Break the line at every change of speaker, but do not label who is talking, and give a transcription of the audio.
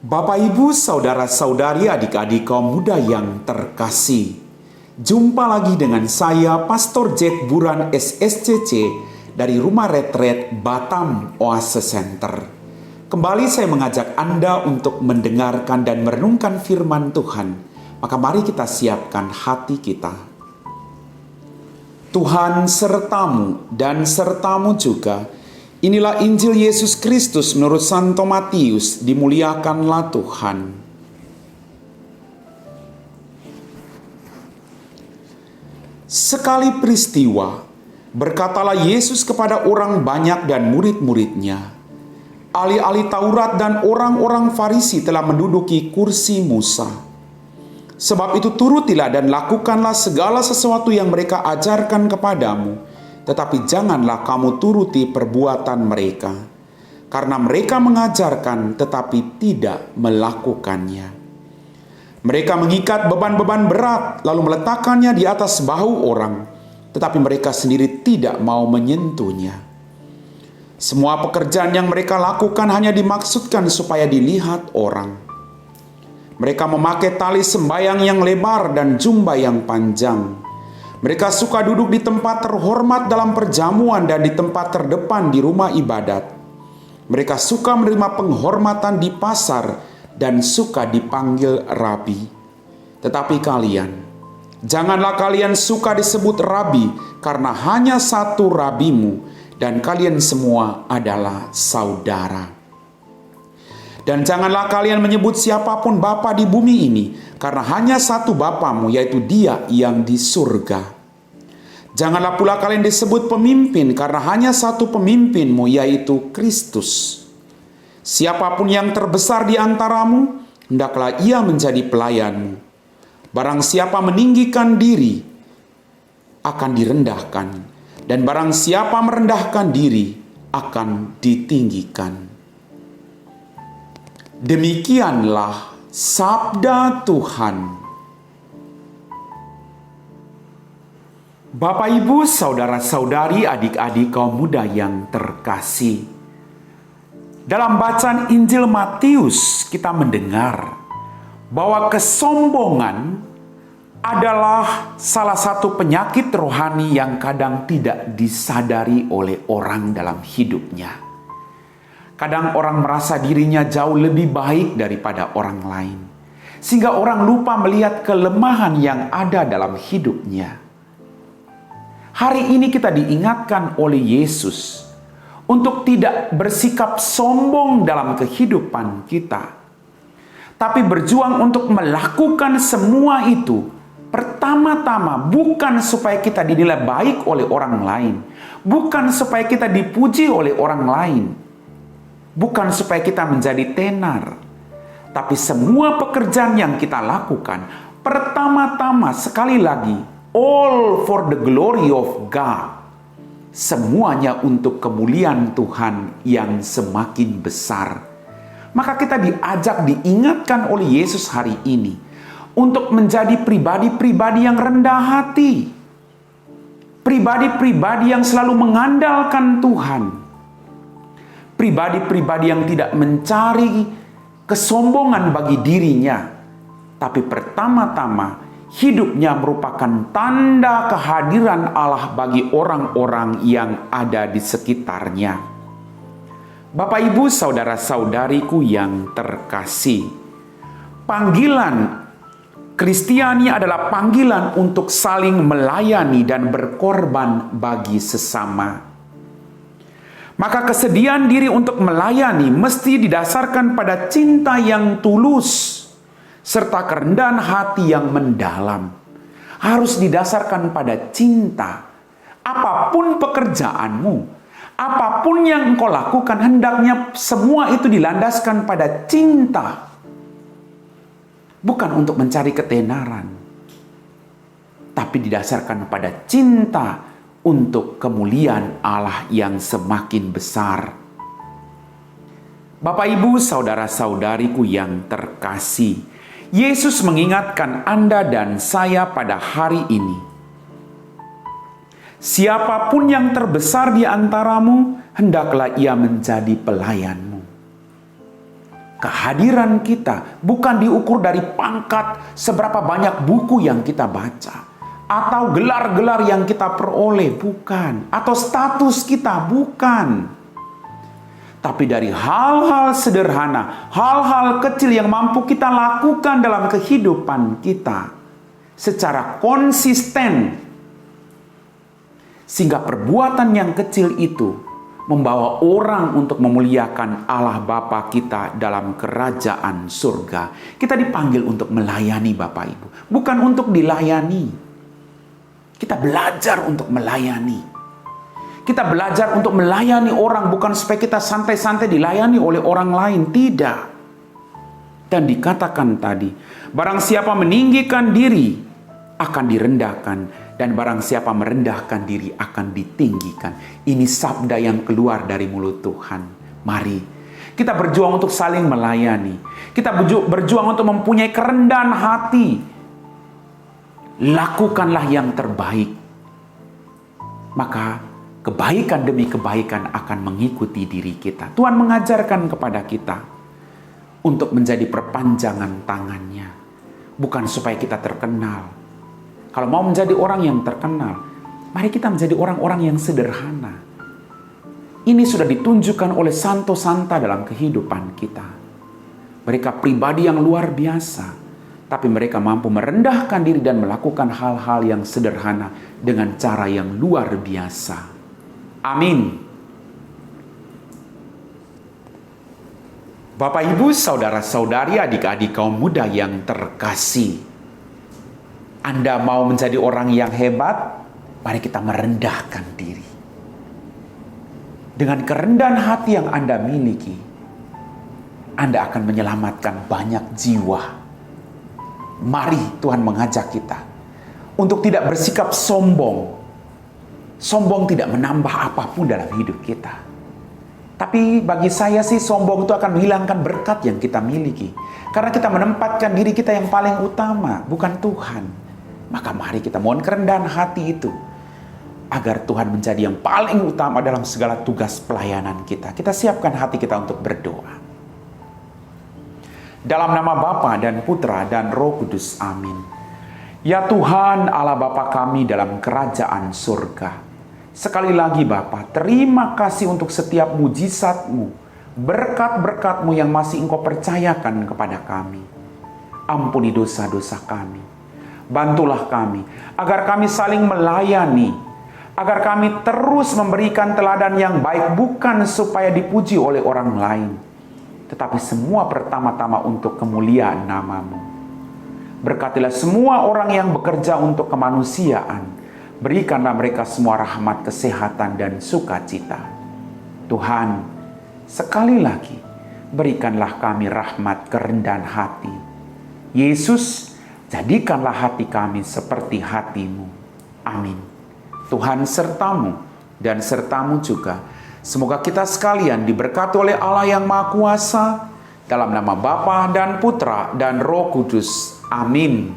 Bapak, Ibu, saudara-saudari, adik-adik kaum muda yang terkasih. Jumpa lagi dengan saya, Pastor Jet Buran SSCC dari Rumah Retret Batam Oase Center. Kembali saya mengajak Anda untuk mendengarkan dan merenungkan firman Tuhan. Maka mari kita siapkan hati kita. Tuhan sertamu dan sertamu juga. Inilah Injil Yesus Kristus menurut Santo Matius, dimuliakanlah Tuhan. Sekali peristiwa, berkatalah Yesus kepada orang banyak dan murid-muridnya, ahli-ahli Taurat dan orang-orang Farisi telah menduduki kursi Musa. Sebab itu turutilah dan lakukanlah segala sesuatu yang mereka ajarkan kepadamu. Tetapi janganlah kamu turuti perbuatan mereka, karena mereka mengajarkan tetapi tidak melakukannya. Mereka mengikat beban-beban berat, lalu meletakkannya di atas bahu orang, tetapi mereka sendiri tidak mau menyentuhnya. Semua pekerjaan yang mereka lakukan hanya dimaksudkan supaya dilihat orang. Mereka memakai tali sembayang yang lebar dan jubah yang panjang. Mereka suka duduk di tempat terhormat dalam perjamuan dan di tempat terdepan di rumah ibadat. Mereka suka menerima penghormatan di pasar dan suka dipanggil rabi. Tetapi kalian, janganlah kalian suka disebut rabi, karena hanya satu rabimu, dan kalian semua adalah saudara. Dan janganlah kalian menyebut siapapun bapa di bumi ini, karena hanya satu Bapamu, yaitu Dia yang di surga. Janganlah pula kalian disebut pemimpin, karena hanya satu pemimpinmu, yaitu Kristus. Siapapun yang terbesar di antaramu, hendaklah ia menjadi pelayanmu. Barang siapa meninggikan diri, akan direndahkan. Dan barang siapa merendahkan diri, akan ditinggikan. Demikianlah sabda Tuhan. Bapak, Ibu, saudara-saudari, adik-adik kaum muda yang terkasih. Dalam bacaan Injil Matius kita mendengar bahwa kesombongan adalah salah satu penyakit rohani yang kadang tidak disadari oleh orang dalam hidupnya. Kadang orang merasa dirinya jauh lebih baik daripada orang lain, sehingga orang lupa melihat kelemahan yang ada dalam hidupnya. Hari ini kita diingatkan oleh Yesus untuk tidak bersikap sombong dalam kehidupan kita, tapi berjuang untuk melakukan semua itu pertama-tama bukan supaya kita dinilai baik oleh orang lain, bukan supaya kita dipuji oleh orang lain, bukan supaya kita menjadi tenar, tapi semua pekerjaan yang kita lakukan pertama-tama, sekali lagi, all for the glory of God. Semuanya untuk kemuliaan Tuhan yang semakin besar. Maka kita diajak, diingatkan oleh Yesus hari ini untuk menjadi pribadi-pribadi yang rendah hati. Pribadi-pribadi yang selalu mengandalkan Tuhan. Pribadi-pribadi yang tidak mencari kesombongan bagi dirinya, tapi pertama-tama hidupnya merupakan tanda kehadiran Allah bagi orang-orang yang ada di sekitarnya. Bapak, Ibu, saudara-saudariku yang terkasih, panggilan Kristiani adalah panggilan untuk saling melayani dan berkorban bagi sesama. Maka kesediaan diri untuk melayani mesti didasarkan pada cinta yang tulus, serta kerendahan hati yang mendalam. Harus didasarkan pada cinta. Apapun pekerjaanmu, apapun yang engkau lakukan, hendaknya semua itu dilandaskan pada cinta. Bukan untuk mencari ketenaran, tapi didasarkan pada cinta untuk kemuliaan Allah yang semakin besar. Bapak, Ibu, saudara-saudariku yang terkasih, Yesus mengingatkan Anda dan saya pada hari ini. Siapapun yang terbesar di antaramu, hendaklah ia menjadi pelayanmu. Kehadiran kita bukan diukur dari pangkat seberapa banyak buku yang kita baca, atau gelar-gelar yang kita peroleh, bukan. Atau status kita, bukan. Tapi dari hal-hal sederhana, hal-hal kecil yang mampu kita lakukan dalam kehidupan kita secara konsisten. Sehingga perbuatan yang kecil itu membawa orang untuk memuliakan Allah Bapa kita dalam kerajaan surga. Kita dipanggil untuk melayani Bapak Ibu, bukan untuk dilayani. Kita belajar untuk melayani. Kita belajar untuk melayani orang, bukan supaya kita santai-santai dilayani oleh orang lain. Tidak. Dan dikatakan tadi, barang siapa meninggikan diri akan direndahkan, dan barang siapa merendahkan diri akan ditinggikan. Ini sabda yang keluar dari mulut Tuhan. Mari kita berjuang untuk saling melayani. Kita berjuang untuk mempunyai kerendahan hati. Lakukanlah yang terbaik. Maka kebaikan demi kebaikan akan mengikuti diri kita. Tuhan mengajarkan kepada kita untuk menjadi perpanjangan tangannya. Bukan supaya kita terkenal. Kalau mau menjadi orang yang terkenal, mari kita menjadi orang-orang yang sederhana. Ini sudah ditunjukkan oleh santo santa dalam kehidupan kita. Mereka pribadi yang luar biasa, tapi mereka mampu merendahkan diri dan melakukan hal-hal yang sederhana dengan cara yang luar biasa. Amin. Bapak, Ibu, saudara-saudari, adik-adik kaum muda yang terkasih, Anda mau menjadi orang yang hebat? Mari kita merendahkan diri. Dengan kerendahan hati yang Anda miliki, Anda akan menyelamatkan banyak jiwa. Mari Tuhan mengajak kita untuk tidak bersikap sombong. Sombong tidak menambah apapun dalam hidup kita. Tapi bagi saya sih, sombong itu akan menghilangkan berkat yang kita miliki. Karena kita menempatkan diri kita yang paling utama, bukan Tuhan. Maka mari kita mohon kerendahan hati itu, agar Tuhan menjadi yang paling utama dalam segala tugas pelayanan kita. Kita siapkan hati kita untuk berdoa. Dalam nama Bapa dan Putra dan Roh Kudus, amin. Ya Tuhan Allah Bapa kami dalam kerajaan surga, sekali lagi Bapa, terima kasih untuk setiap mujizat-Mu, berkat-berkat-Mu yang masih Engkau percayakan kepada kami. Ampuni dosa-dosa kami. Bantulah kami, agar kami saling melayani, agar kami terus memberikan teladan yang baik, bukan supaya dipuji oleh orang lain, tetapi semua pertama-tama untuk kemuliaan nama-Mu. Berkatilah semua orang yang bekerja untuk kemanusiaan, berikanlah mereka semua rahmat, kesehatan, dan sukacita. Tuhan, sekali lagi, berikanlah kami rahmat kerendahan hati. Yesus, jadikanlah hati kami seperti hati-Mu. Amin. Tuhan sertamu dan sertamu juga. Semoga kita sekalian diberkati oleh Allah yang Maha Kuasa, dalam nama Bapa dan Putra dan Roh Kudus. Amin.